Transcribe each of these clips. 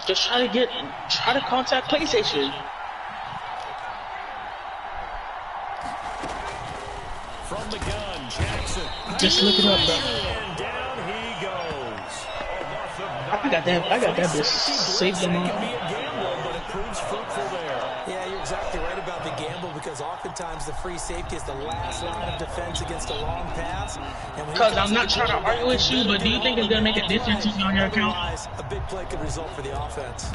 Just try to contact PlayStation. From the gun, Jackson. Just look it up, bro. And down he goes. I got that bitch saved them all. It can be a gamble, but it proves fruitful there. Yeah, you're exactly right about the gamble because oftentimes the free safety is the last line of defense against a long pass. Because I'm not trying to argue with you, but do you think it's going to make a difference on your account? A big play could result for the offense.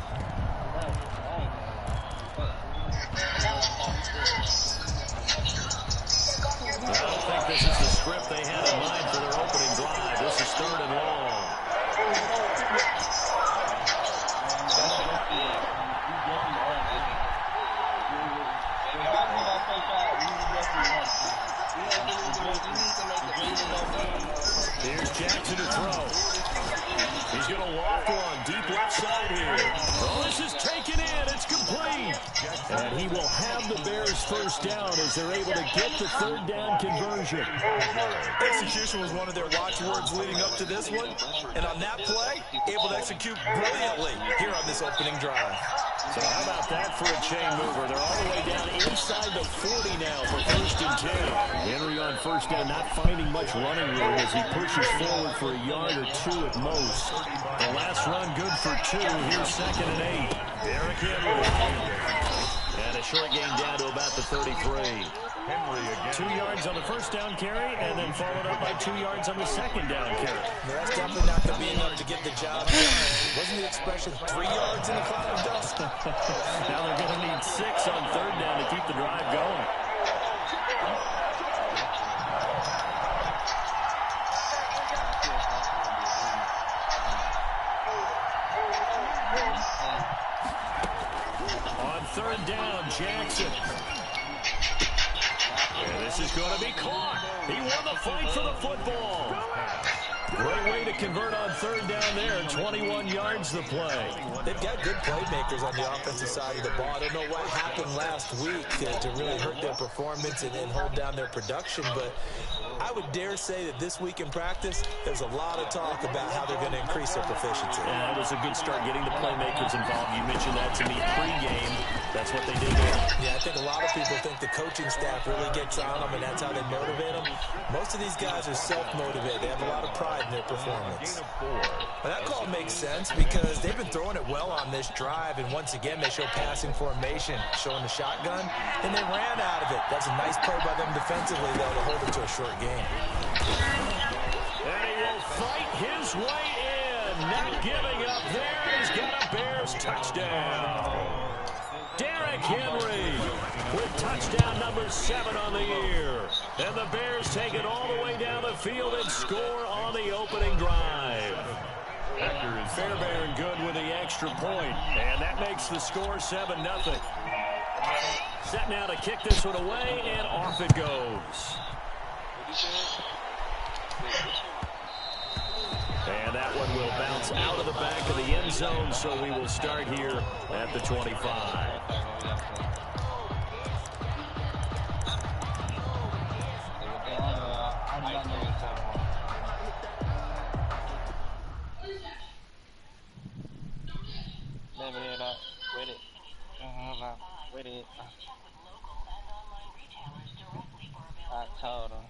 I don't think this is the script they had in mind for their opening drive. This is 3rd and long. Here's Jackson to throw. He's going to walk one deep left side here. Oh, this is taken in. It's complete. And he will have the Bears first down as they're able to get the 3rd down conversion. Execution was one of their watchwords leading up to this one. And on that play, able to execute brilliantly here on this opening drive. So how about that for a chain mover? They're all the way down inside the 40 now for 1st and 10. Henry on 1st down, not finding much running room as he pushes forward for a yard or 2 at most. The last run good for 2. Here's 2nd and 8. Derrick Henry. And a short gain down to about the 33. Henry again. 2 yards on the 1st down carry, and then followed up by 2 yards on the 2nd down carry. That's definitely not going to be enough to get the job done. Wasn't the expression 3 yards in the cloud of dust? Now they're going to need 6 on 3rd down to keep the drive going. On 3rd down, Jackson. And this is going to be caught. He won the fight for the football. Great way to convert on 3rd down there. 21 yards the play. They've got good playmakers on the offensive side of the ball. I don't know what happened last week to really hurt their performance and hold down their production, but I would dare say that this week in practice, there's a lot of talk about how they're going to increase their proficiency. Yeah, that was a good start getting the playmakers involved. You mentioned that to me pregame. That's what they did there. Yeah, I think a lot of people think the coaching staff really gets on them, and that's how they motivate them. Most of these guys are self-motivated. They have a lot of pride in their performance. But that call makes sense because they've been throwing it well on this drive, and once again, they show passing formation, showing the shotgun, and they ran out of it. That's a nice play by them defensively, though, to hold it to a short game. And he will fight his way in. Not giving up there. He's got a Bears touchdown. Derrick Henry with touchdown number 7 on the year. And the Bears take it all the way down the field and score on the opening drive. Fairbairn good with the extra point. And that makes the score 7-0. Set now to kick this one away, and off it goes. And that one will bounce out of the back of the end zone, so we will start here at the 25. I told him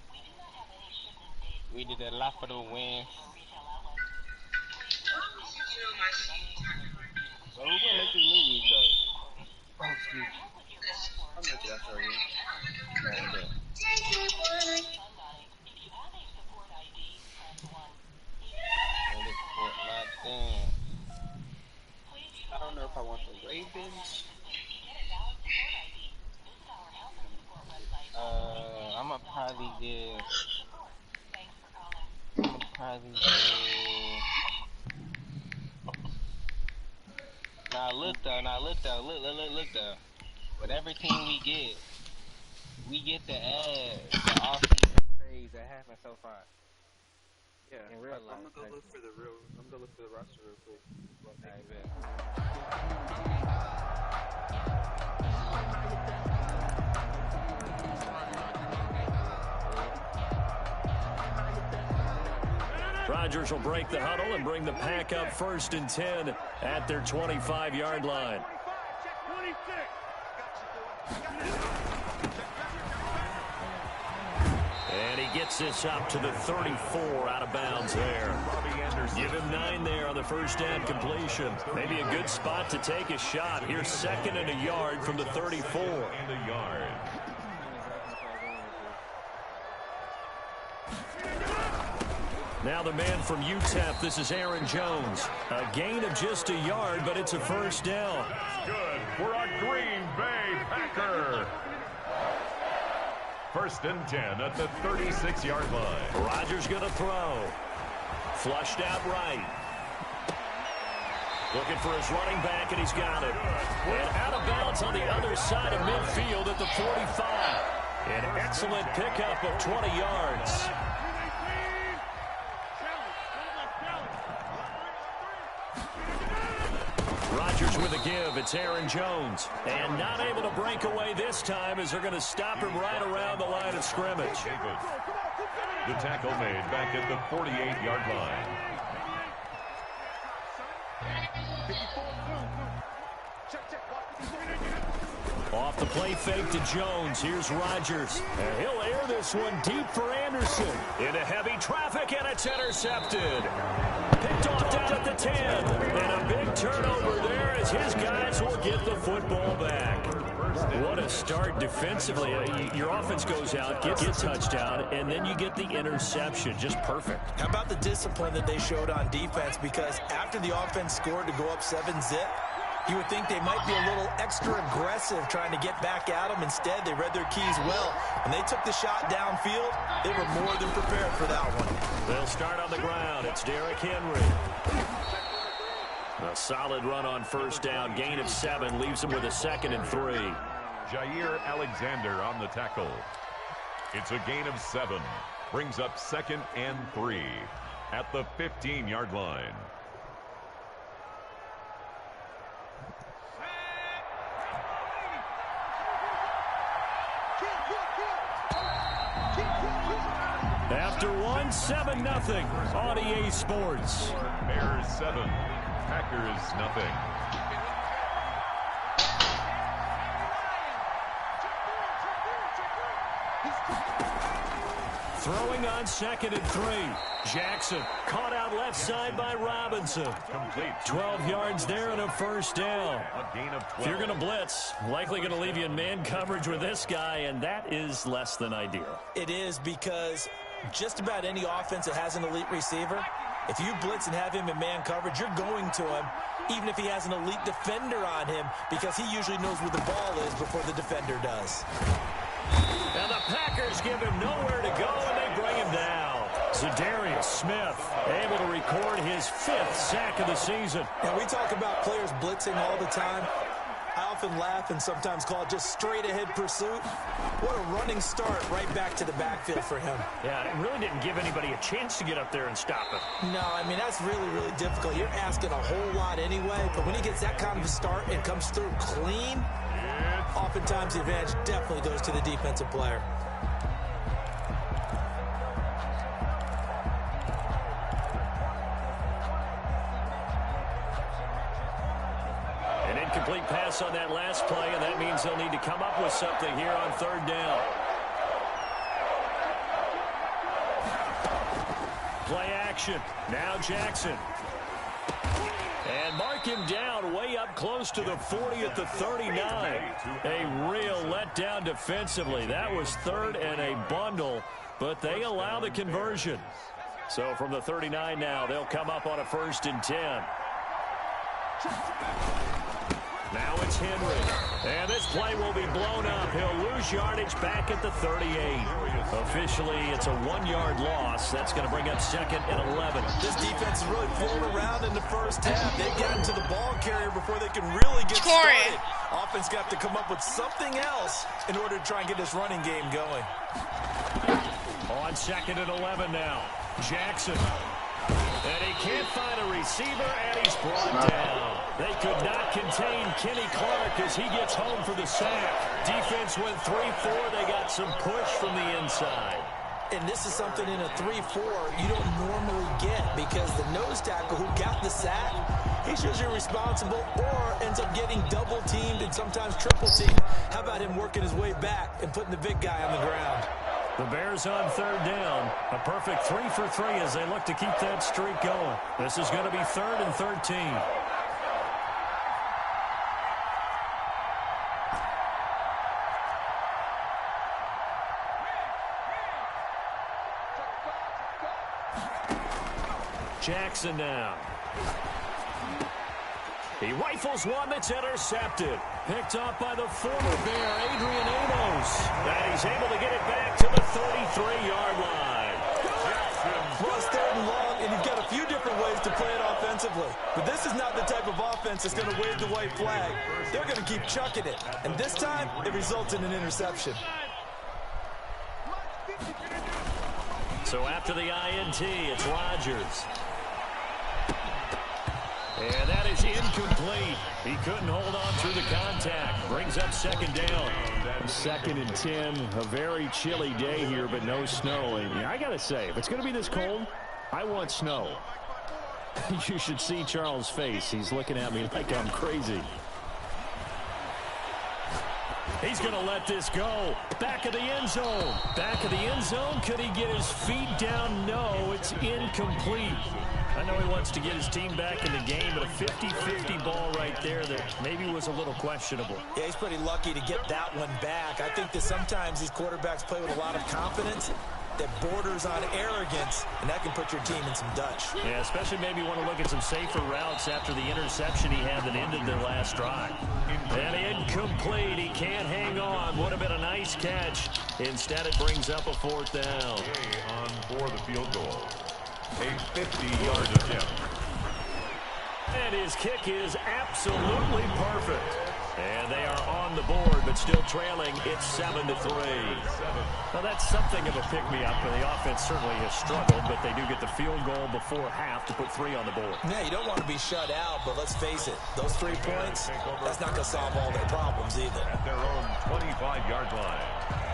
we did a lot for the win. So who's gonna make this movie though? Oh, excuse me. I'll make it after you. I don't know if I want the Ravens. I'm gonna probably give. Now look though. With every team we get the add the off-season trades that happen so far. Yeah, in real life. I'm gonna go look for the roster real quick. I bet. Rodgers will break the huddle and bring the pack up 1st and 10 at their 25-yard line. And he gets this up to the 34, out of bounds there. Give him 9 there on the first down completion. Maybe a good spot to take a shot. Here's 2nd and a yard from the 34. Now the man from UTEP, this is Aaron Jones. A gain of just a yard, but it's a first down. Good for a Green Bay Packer. 1st and 10 at the 36-yard line. Rodgers going to throw. Flushed out right. Looking for his running back, and he's got it. And out of bounds on the other side of midfield at the 45. An excellent pickup of 20 yards. Rodgers with a give. It's Aaron Jones. And not able to break away this time as they're going to stop him right around the line of scrimmage. The tackle made back at the 48-yard line. Off the play fake to Jones. Here's Rodgers. And he'll air this one deep for Anderson. Into heavy traffic, and it's intercepted. Picked off down at the 10. And a big turnover there as his guys will get the football back. What a start defensively. Your offense goes out, gets a touchdown, and then you get the interception. Just perfect. How about the discipline that they showed on defense? Because after the offense scored to go up 7-zip, you would think they might be a little extra aggressive trying to get back at them. Instead, they read their keys well. When they took the shot downfield, they were more than prepared for that one. They'll start on the ground. It's Derrick Henry. A solid run on first down. Gain of 7 leaves them with a 2nd and 3. Jair Alexander on the tackle. It's a gain of 7. Brings up 2nd and 3 at the 15-yard line. After 1, 7-0 on EA Sports. Bears 7, Packers nothing. Throwing on 2nd and 3. Jackson caught out left side by Robinson. Complete. 12 yards there and a first down. A gain of 12. If you're going to blitz, likely going to leave you in man coverage with this guy, and that is less than ideal. It is, because just about any offense that has an elite receiver, if you blitz and have him in man coverage, you're going to him, even if he has an elite defender on him, because he usually knows where the ball is before the defender does. And the Packers give him nowhere to go, and they bring him down. Zadarius Smith able to record his 5th sack of the season. And we talk about players blitzing all the time. I often laugh and sometimes call it just straight-ahead pursuit. What a running start right back to the backfield for him. Yeah, it really didn't give anybody a chance to get up there and stop him. No, I mean, that's really, really difficult. You're asking a whole lot anyway, but when he gets that kind of a start and comes through clean, oftentimes the advantage definitely goes to the defensive player. An incomplete pass on that last play, and that means they'll need to come up with something here on 3rd down. Play action. Now Jackson. And mark him down way up close to the 40 at the 39. A real letdown defensively. That was 3rd and a bundle, but they allow the conversion. So from the 39 now, they'll come up on a 1st and 10. Now it's Henry. And this play will be blown up. He'll lose yardage back at the 38. Officially, it's a 1-yard loss. That's going to bring up 2nd and 11. This defense is really flown around in the first half. They've gotten to the ball carrier before they can really get started. Offense got to come up with something else in order to try and get this running game going. On 2nd and 11 now. Jackson. And he can't find a receiver, and he's brought down. They could not contain Kenny Clark as he gets home for the sack. Defense went 3-4. They got some push from the inside. And this is something in a 3-4 you don't normally get, because the nose tackle who got the sack, he's usually responsible or ends up getting double teamed and sometimes triple teamed. How about him working his way back and putting the big guy on the ground? The Bears on third down. A perfect 3 for 3 as they look to keep that streak going. This is going to be 3rd and 13. Jackson now. He rifles one that's intercepted. Picked up by the former Bear, Adrian Amos. And he's able to get it back to the 33-yard line. Well, it's 3rd and long, and you've got a few different ways to play it offensively. But this is not the type of offense that's going to wave the white flag. They're going to keep chucking it. And this time, it results in an interception. So after the INT, it's Rodgers. And that is incomplete. He couldn't hold on through the contact. Brings up 2nd down. 2nd and 10. A very chilly day here, but no snow. And I got to say, if it's going to be this cold, I want snow. You should see Charles' face. He's looking at me like I'm crazy. He's going to let this go. Back of the end zone. Back of the end zone. Could he get his feet down? No, it's incomplete. I know he wants to get his team back in the game, but a 50-50 ball right there that maybe was a little questionable. Yeah, he's pretty lucky to get that one back. I think that sometimes these quarterbacks play with a lot of confidence that borders on arrogance, and that can put your team in some Dutch. Yeah, especially maybe want to look at some safer routes after the interception he had that ended their last drive. And incomplete. He can't hang on. Would have been a nice catch. Instead, it brings up a 4th down. On for the field goal. A 50-yard attempt. And his kick is absolutely perfect. And they are on the board, but still trailing. It's 7-3. Well, that's something of a pick-me-up, and the offense certainly has struggled, but they do get the field goal before half to put 3 on the board. Yeah, you don't want to be shut out, but let's face it, those 3 points, that's not going to solve all their problems either. At their own 25-yard line.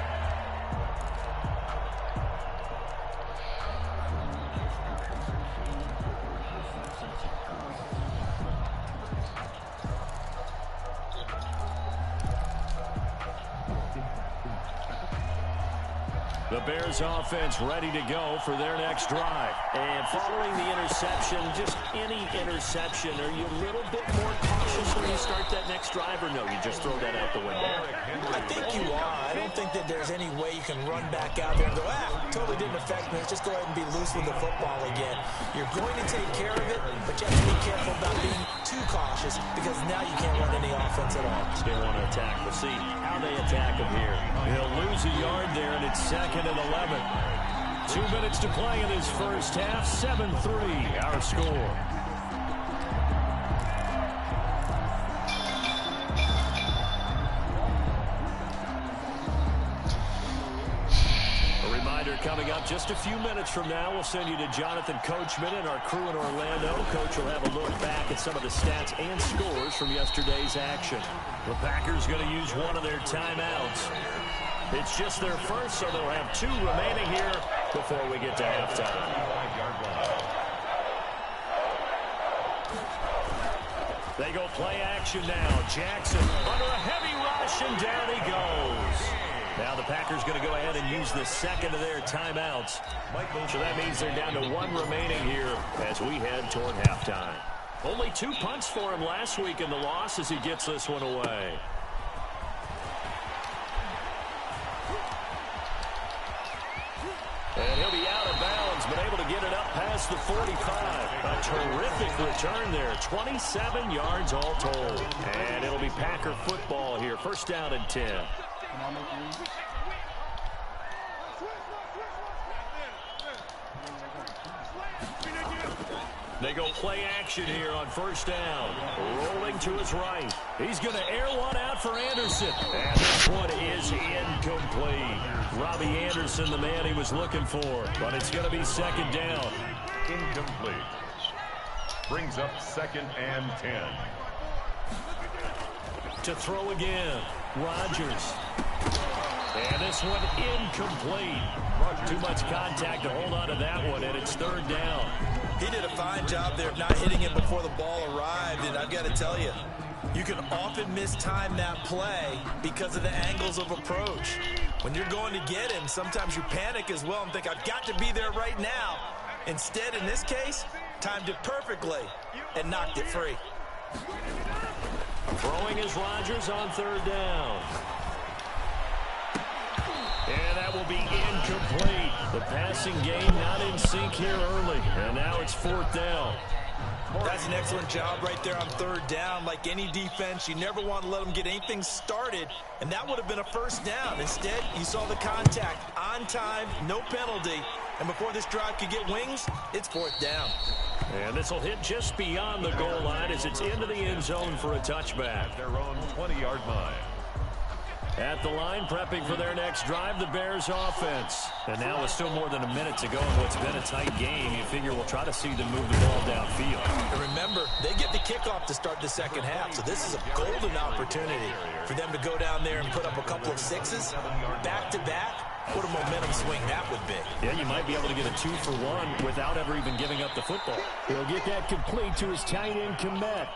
The Bears offense ready to go for their next drive. And following the interception, just any interception, are you a little bit more cautious when you start that next drive, or no, you just throw that out the window? I think you are. I don't think that there's any way you can run back out there and go, totally didn't affect me. Let's just go ahead and be loose with the football again. You're going to take care of it, but you have to be careful about being too cautious, because now you can't run any offense at all. They want to attack. We'll see how they attack him here. He'll lose a yard there, and it's 2nd and 11. 2 minutes to play in this first half. 7-3, our score. A reminder coming up just a few minutes from now. We'll send you to Jonathan Coachman and our crew in Orlando. Coach will have a look back at some of the stats and scores from yesterday's action. The Packers going to use one of their timeouts. It's just their first, so they'll have 2 remaining here before we get to halftime. They go play action now. Jackson under a heavy rush, and down he goes. Now the Packers going to go ahead and use the 2nd of their timeouts. So that means they're down to 1 remaining here as we head toward halftime. Only 2 punts for him last week in the loss as he gets this one away. And he'll be out of bounds, but able to get it up past the 45. A terrific return there. 27 yards all told. And it'll be Packer football here. 1st down and 10. They go play action here on 1st down. Rolling to his right. He's going to air one out for Anderson. And this one is incomplete. Robbie Anderson, the man he was looking for. But it's going to be 2nd down. Incomplete. Brings up 2nd and 10. To throw again. Rodgers. And this one incomplete. Too much contact to hold on to that one, and it's 3rd down. job there of not hitting him before the ball arrived, and I've got to tell you, you can often mistime that play because of the angles of approach. When you're going to get him, sometimes you panic as well and think, I've got to be there right now. Instead, in this case, timed it perfectly and knocked it free. Throwing is Rodgers on third down. And that will be incomplete. The passing game not in sync here early. And now it's fourth down. That's an excellent job right there on third down. Like any defense, you never want to let them get anything started, and that would have been a first down. Instead, you saw the contact on time, no penalty, and before this drive could get wings, it's fourth down. And this will hit just beyond the goal line as it's into the end zone for a touchback. Their own 20-yard line. At the line, prepping for their next drive, the Bears offense. And now with still more than a minute to go in what's been a tight game, you figure we'll try to see them move the ball downfield. And remember, they get the kickoff to start the second half, so this is a golden opportunity for them to go down there and put up a couple of sixes back-to-back. What a momentum swing that would be. Yeah, you might be able to get a 2-for-1 without ever even giving up the football. He'll get that complete to his tight end, Komet.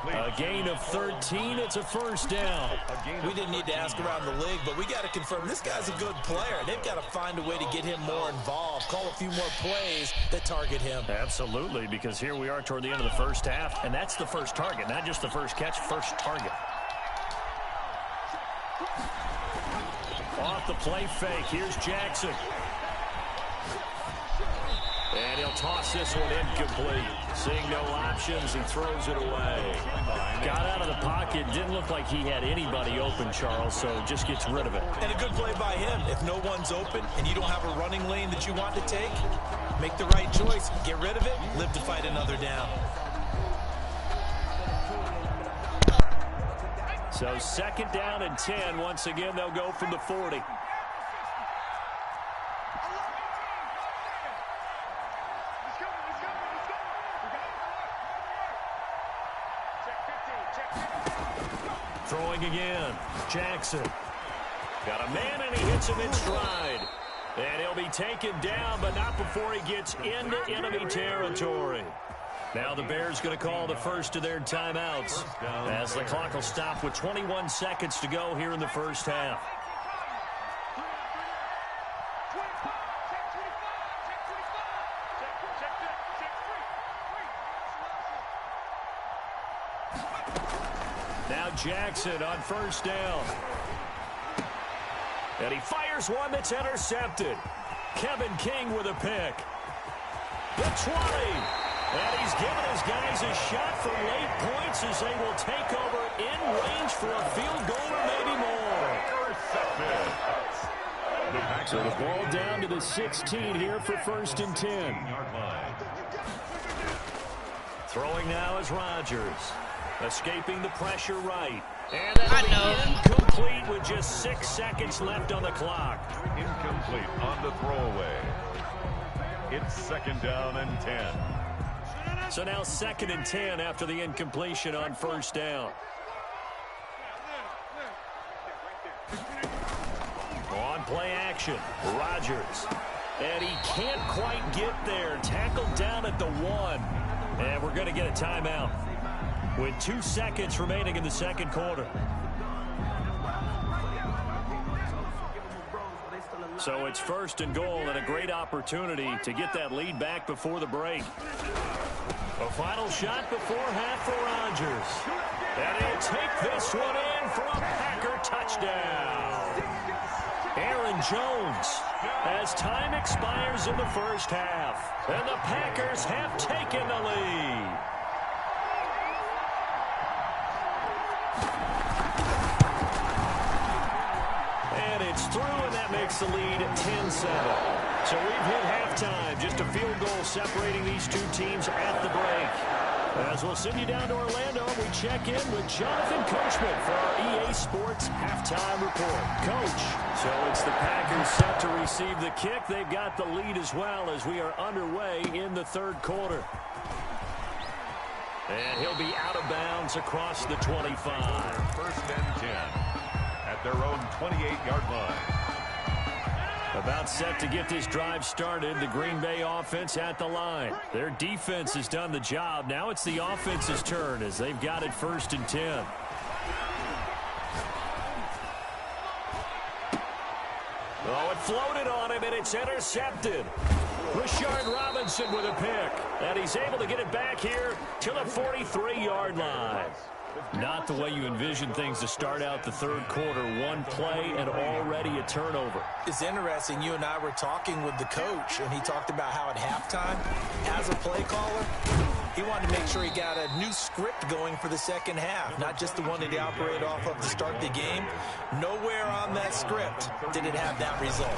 A gain of 13. It's a first down. We didn't need to ask around the league, but we got to confirm this guy's a good player. They've got to find a way to get him more involved, call a few more plays that target him. Absolutely, because here we are toward the end of the first half, and that's the first target, not just the first catch, first target. Off the play fake. Here's Jackson. And he'll toss this one incomplete. Seeing no options, he throws it away. Got out of the pocket. Didn't look like he had anybody open, Charles, so just gets rid of it. And a good play by him. If no one's open and you don't have a running lane that you want to take, make the right choice. Get rid of it. Live to fight another down. So second down and 10. Once again, they'll go from the 40. Throwing again. Jackson. Got a man, and he hits him in stride. And he'll be taken down, but not before he gets into enemy territory. Now the Bears going to call the first of their timeouts as the clock will stop with 21 seconds to go here in the first half. Now Jackson on first down. And he fires one that's intercepted. Kevin King with a pick. The 20. And he's given his guys a shot for late points as they will take over in range for a field goal or maybe more. So the ball down to the 16 here for first and 10. Throwing now is Rodgers. Escaping the pressure right. And that'll be incomplete with just 6 seconds left on the clock. Incomplete on the throwaway. It's second down and 10. So now second and 10 after the incompletion on first down. On play action, Rodgers. And he can't quite get there. Tackled down at the 1. And we're going to get a timeout with 2 seconds remaining in the second quarter. So it's first and goal and a great opportunity to get that lead back before the break. A final shot before half for Rodgers. And he'll take this one in for a Packer touchdown. Aaron Jones as time expires in the first half. And the Packers have taken the lead. And it's through, and that makes the lead 10-7. So we've hit halftime. Just a field goal separating these two teams at the break. As we'll send you down to Orlando, we check in with Jonathan Coachman for our EA Sports Halftime Report. Coach, so it's the Packers set to receive the kick. They've got the lead as well as we are underway in the third quarter. And he'll be out of bounds across the 25. First and 10 at their own 28-yard line. About set to get this drive started. The Green Bay offense at the line. Their defense has done the job. Now it's the offense's turn as they've got it 1st and 10. Oh, it floated on him, and it's intercepted. Rashard Robinson with a pick. And he's able to get it back here to the 43-yard line. Not the way you envision things to start out the third quarter. One play and already a turnover. It's interesting. You and I were talking with the coach, and he talked about how at halftime, as a play caller, he wanted to make sure he got a new script going for the second half, not just the one that he operated off of to start the game. Nowhere on that script did it have that result.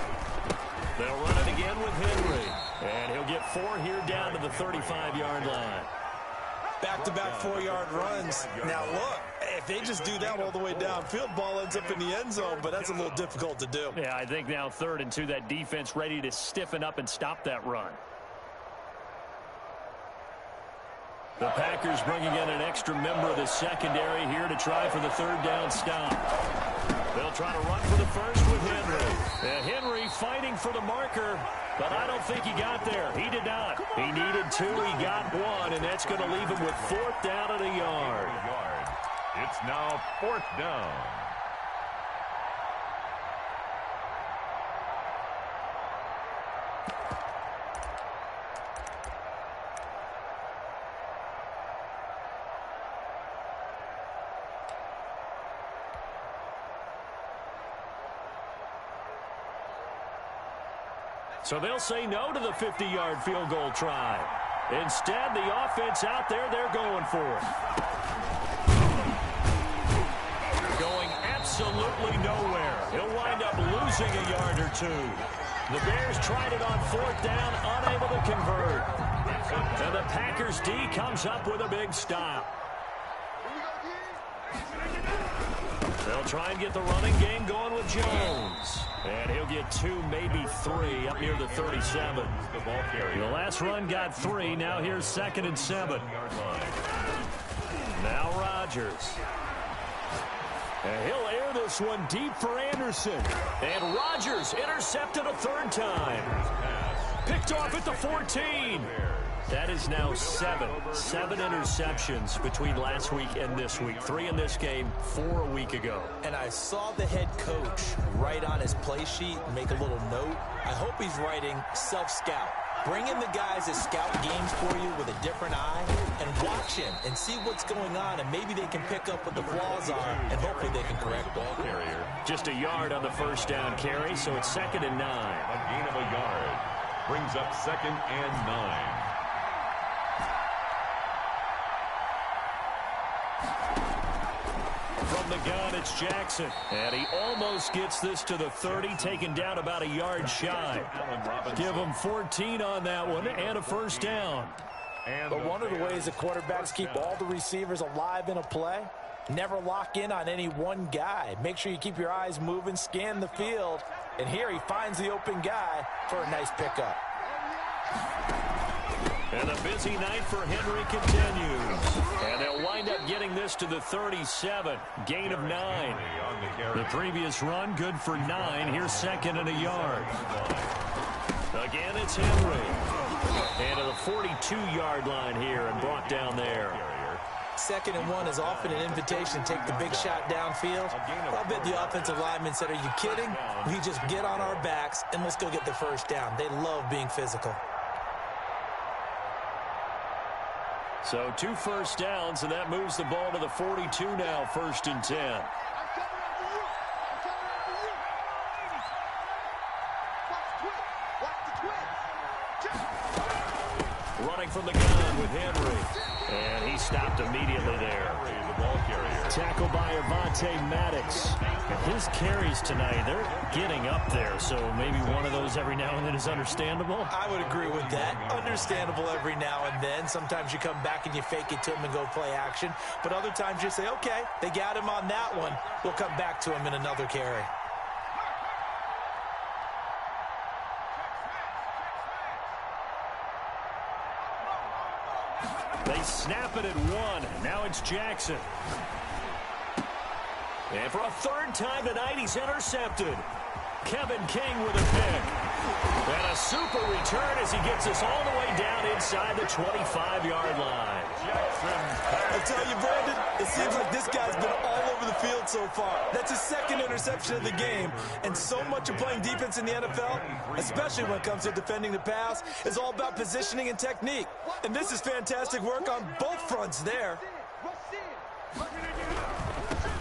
They'll run it again with Henry. And he'll get 4 here down to the 35-yard line. Back-to-back 4-yard runs. Now, look, if they just do that all the way downfield, ball ends up in the end zone, but that's a little difficult to do. Yeah, I think now 3rd and 2, that defense ready to stiffen up and stop that run. The Packers bringing in an extra member of the secondary here to try for the 3rd down stop. They'll try to run for the first with Henry. And Henry fighting for the marker, but I don't think he got there. He did not. He needed 2. He got 1, and that's going to leave him with 4th down and a yard. It's now 4th down. So they'll say no to the 50-yard field goal try. Instead, the offense out there, they're going for it. Going absolutely nowhere. He'll wind up losing a yard or 2. The Bears tried it on 4th down, unable to convert. And the Packers D comes up with a big stop. They'll try and get the running game going with Jones. And he'll get 2, maybe 3 up near the 37. The last run got 3. Now here's 2nd and 7. Now Rodgers. And he'll air this one deep for Anderson. And Rodgers intercepted a 3rd time. Picked off at the 14. That is now 7 interceptions between last week and this week. 3 in this game, 4 a week ago. And I saw the head coach write on his play sheet, make a little note. I hope he's writing self-scout. Bring in the guys that scout games for you with a different eye and watch him and see what's going on, and maybe they can pick up what the flaws are, and hopefully they can correct them. Just a yard on the 1st down carry, so it's 2nd and 9. A gain of a yard brings up 2nd and 9. From the gun, it's Jackson. And he almost gets this to the 30, taken down about a yard shy. Give him 14 on that one and a 1st down. But one of the ways the quarterbacks keep all the receivers alive in a play, never lock in on any one guy. Make sure you keep your eyes moving, scan the field. And here he finds the open guy for a nice pickup. And a busy night for Henry continues. And they'll wind up getting this to the 37. Gain of 9. The previous run, good for 9. Here's 2nd and a yard. Again, it's Henry. And to the 42-yard line here and brought down there. 2nd and 1 is often an invitation to take the big shot downfield. I bet the offensive linemen said, are you kidding? We just get on our backs and let's go get the 1st down. They love being physical. So 2 1st downs, and that moves the ball to the 42 now, 1st and 10. Running from the gun with Henry. And he stopped immediately there. Tackled by Avonte Maddox. His carries tonight, they're getting up there, so maybe one of those every now and then is understandable. I would agree with that. Understandable every now and then. Sometimes you come back and you fake it to him and go play action. But other times you say, okay, they got him on that one. We'll come back to him in another carry. They snap it at 1. Now it's Jackson. And for a 3rd time tonight, he's intercepted. Kevin King with a pick. And a super return as he gets us all the way down inside the 25-yard line. I tell you, Brandon, it seems like this guy's been all over the field so far. That's his second interception of the game. And so much of playing defense in the NFL, especially when it comes to defending the pass, is all about positioning and technique. And this is fantastic work on both fronts there.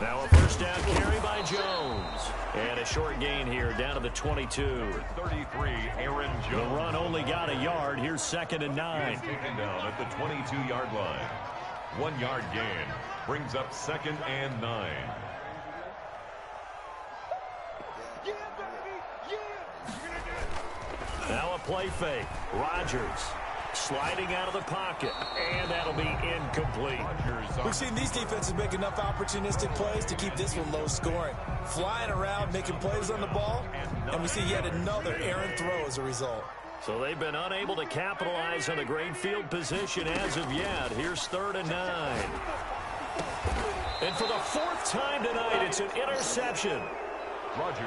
Now a first down carry by Jones. And a short gain here down to the 22. 33, Aaron Jones. The run only got a yard. Here's 2nd and 9. Taken down at the 22-yard line. 1 yard gain brings up 2nd and 9. Now a play fake. Rodgers sliding out of the pocket, and that'll be incomplete. We've seen these defenses make enough opportunistic plays to keep this one low scoring. Flying around, making plays on the ball, and we see yet another errant throw as a result. So they've been unable to capitalize on the great field position as of yet. Here's 3rd and 9. And for the 4th time tonight, it's an interception.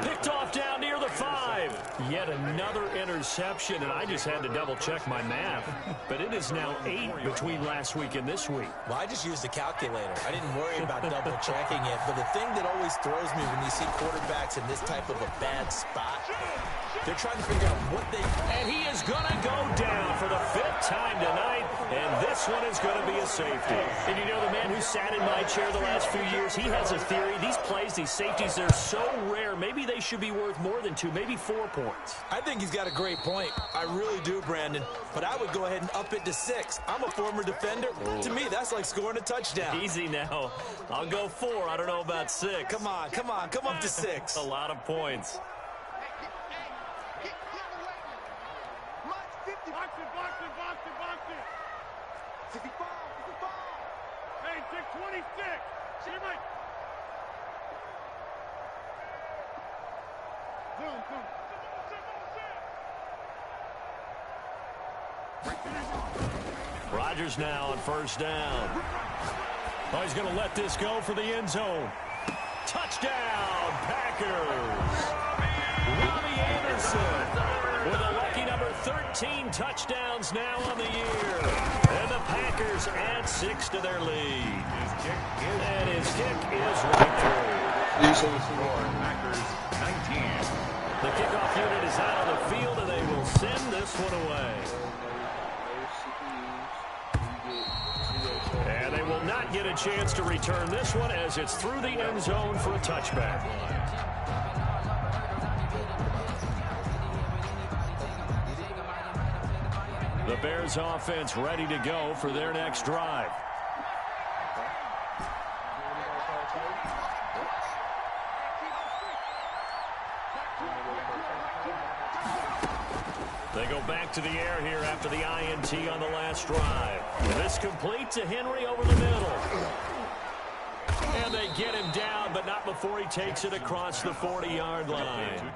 Picked off down near the 5. Yet another interception, and I just had to double-check my math. But it is now 8 between last week and this week. Well, I just used the calculator. I didn't worry about double-checking it. But the thing that always throws me when you see quarterbacks in this type of a bad spot, they're trying to figure out what they... And he is going to go down for the 5th time tonight, and this one is going to be a safety. And you know, the man who sat in my chair the last few years, he has a theory. These plays, these safeties, they're so rare. Maybe they should be worth more than 2, maybe 4 points. I think he's got a great point. I really do, Brandon. But I would go ahead and up it to 6. I'm a former defender. To me, that's like scoring a touchdown. Easy now. I'll go 4. I don't know about 6. Come on. Come up to 6. A lot of points. Hey, 26. Rodgers now on 1st down. Oh, he's going to let this go for the end zone. Touchdown, Packers. Robbie Anderson with a lucky number 13 touchdowns now on the year. And the Packers add 6 to their lead. And his kick is right through. Packers 19. The kickoff unit is out on the field, and they will send this one away. And they will not get a chance to return this one as it's through the end zone for a touchback. The Bears offense ready to go for their next drive. They go back to the air here after the INT on the last drive. This complete to Henry over the middle. And they get him down, but not before he takes it across the 40-yard line.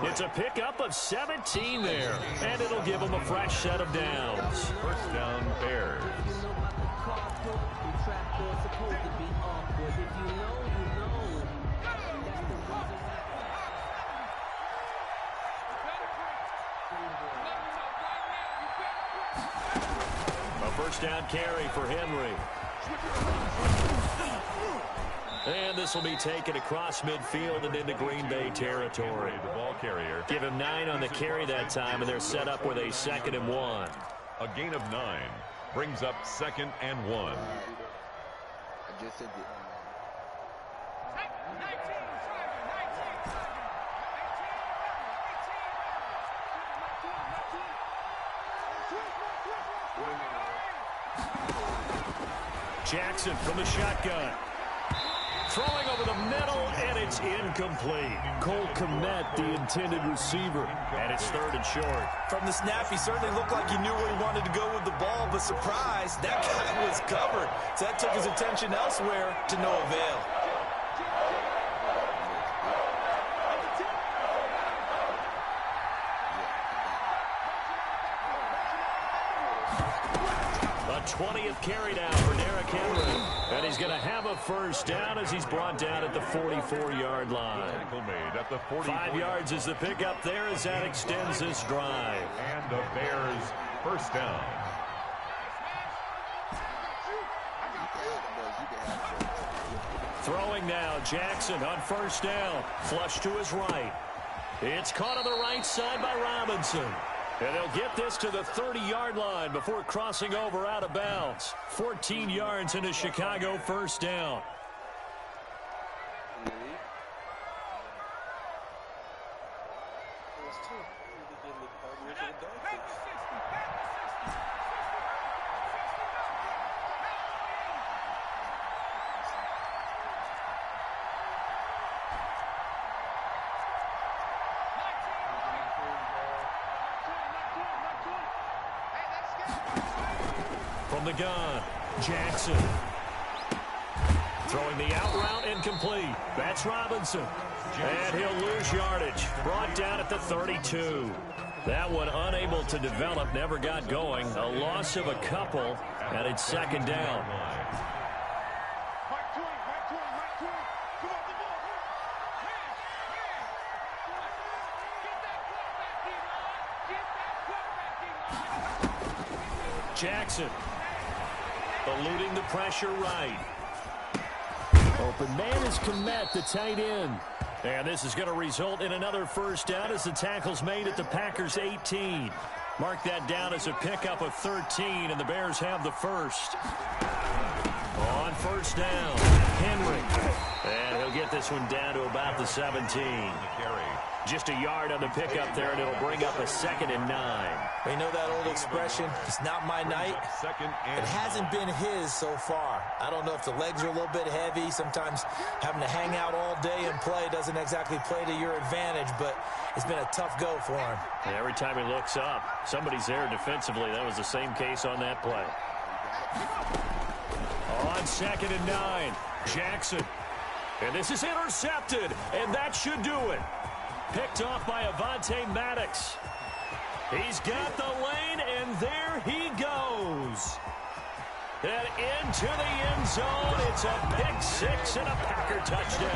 It's a pickup of 17 there, and it'll give him a fresh set of downs. First down, Bears. A first down carry for Henry. And this will be taken across midfield and into Green Bay territory. The ball carrier. Give him 9 on the carry that time, and they're set up with a 2nd and 1. A gain of 9 brings up 2nd and 1. Jackson from the shotgun. Throwing over the middle, and it's incomplete. Cole Kmet, the intended receiver, and it's 3rd and short. From the snap, he certainly looked like he knew where he wanted to go with the ball, but surprise, that guy was covered. So that took his attention elsewhere to no avail. 20th carry now for Derrick Henry. And he's going to have a first down as he's brought down at the 44-yard line. Made at the 5 yards is the pickup there as that extends this drive. And the Bears first down. Throwing now, Jackson on first down. Flush to his right. It's caught on the right side by Robinson. And they'll get this to the 30-yard line before crossing over out of bounds. 14 yards into Chicago first down. From the gun, Jackson. Throwing the out route incomplete. That's Robinson. And he'll lose yardage. Brought down at the 32. That one unable to develop, never got going. A loss of a couple, and it's second down. Jackson eluding the pressure right. Open man is Komet, the tight end. And this is going to result in another first down as the tackle's made at the Packers' 18. Mark that down as a pickup of 13, and the Bears have the first. On first down, Henry. And he'll get this one down to about the 17. Just a yard on the pickup there, and it'll bring up a 2nd and 9. We know that old expression, it's not my night. It hasn't been his so far. I don't know if the legs are a little bit heavy. Sometimes having to hang out all day and play doesn't exactly play to your advantage, but it's been a tough go for him. And every time he looks up, somebody's there defensively. That was the same case on that play. On 2nd and 9, Jackson. And this is intercepted, and that should do it. Picked off by Avonte Maddox. He's got the lane, and there he goes. And into the end zone. It's a pick six and a Packer touchdown.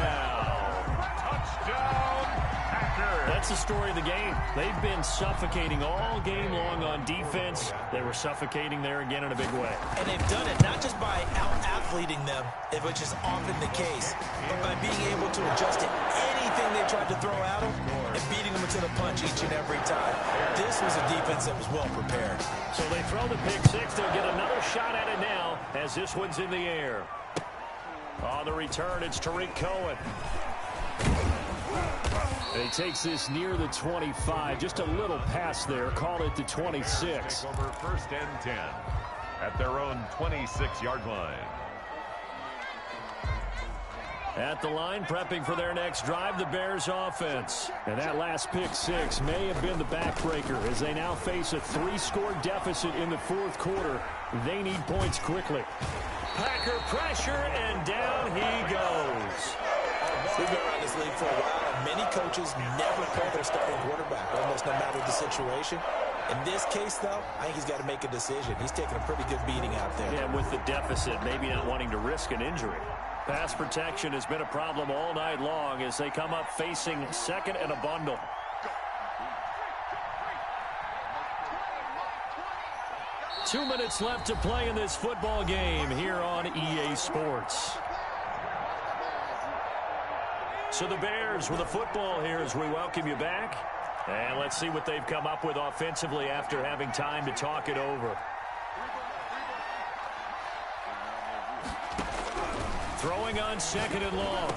Touchdown, Packers. That's the story of the game. They've been suffocating all game long on defense. They were suffocating there again in a big way. And they've done it not just by out-athleting them, which is often the case, but by being able to adjust to anything they tried to throw at them and beating them to the punch each and every time. This was a defense that was well prepared. So they throw the pick six. They'll get another shot at it now as this one's in the air. On the return, it's Tariq Cohen. And he takes this near the 25. Just a little pass there. Called it the 26. Over 1st and 10 at their own 26-yard line. At the line, prepping for their next drive, the Bears offense. And that last pick six may have been the backbreaker as they now face a 3-score deficit in the 4th quarter. They need points quickly. Packer pressure, and down he goes. We've been around this league for a while, and many coaches never play their starting quarterback, almost no matter the situation. In this case, though, I think he's got to make a decision. He's taking a pretty good beating out there. Yeah, with the deficit, maybe not wanting to risk an injury. Pass protection has been a problem all night long as they come up facing 2nd and a bundle. Two minutes left to play in this football game here on EA Sports. So the Bears with a football here as we welcome you back. And let's see what they've come up with offensively after having time to talk it over. Throwing on 2nd and long.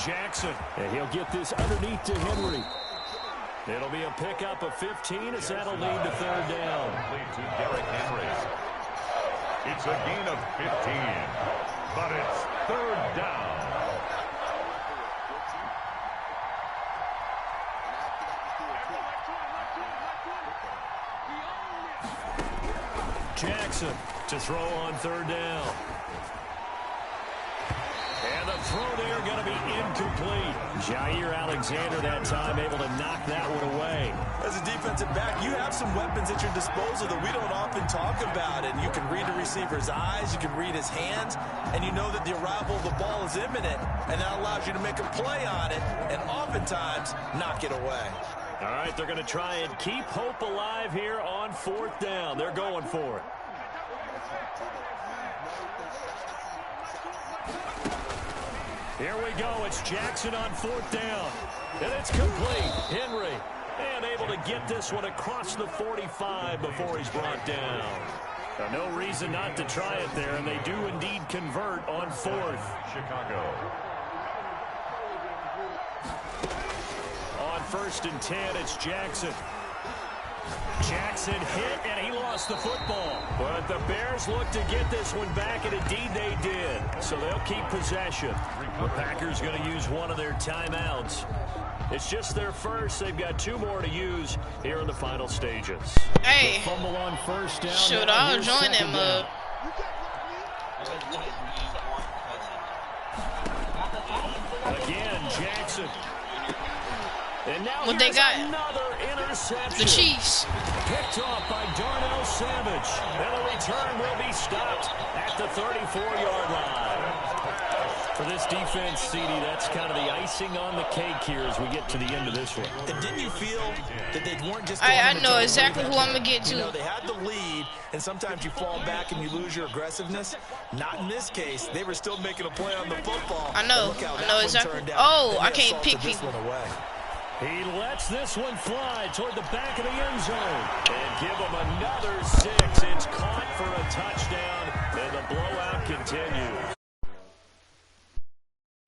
Jackson. And he'll get this underneath to Henry. It'll be a pickup of 15 as that'll lead to 3rd down. Lead to Derrick Henry. It's a gain of 15, but it's 3rd down. Jackson to throw on 3rd down. And the throw there going to be incomplete. Jair Alexander that time able to knock that one away. As a defensive back, you have some weapons at your disposal that we don't often talk about. And you can read the receiver's eyes, you can read his hands, and you know that the arrival of the ball is imminent. And that allows you to make a play on it and oftentimes knock it away. All right, they're going to try and keep hope alive here on 4th down. They're going for it. Here we go. It's Jackson on 4th down. And it's complete. Henry, and able to get this one across the 45 before he's brought down. No reason not to try it there, and they do indeed convert on 4th. Chicago. On 1st and 10, it's Jackson. Jackson hit, and he lost the football. But the Bears look to get this one back, and indeed they did. So they'll keep possession. The Packers going to use one of their timeouts. It's just their first. They've got 2 more to use here in the final stages. Hey, the fumble on 1st down. shoot, I'll join them up. Again, Jackson. And now What they got? Another interception. The Chiefs. Picked off by Darnell Savage. And the return will be stopped at the 34-yard line. For this defense, CD, that's kind of the icing on the cake here as we get to the end of this one. And didn't you feel that they weren't just I know exactly who I'm going to get to. You know, they had the lead, and sometimes you fall back and you lose your aggressiveness. Not in this case. They were still making a play on the football. I know. I know exactly. Oh, I can't pick people. He lets this one fly toward the back of the end zone. And give him another 6. It's caught for a touchdown, and the blowout continues.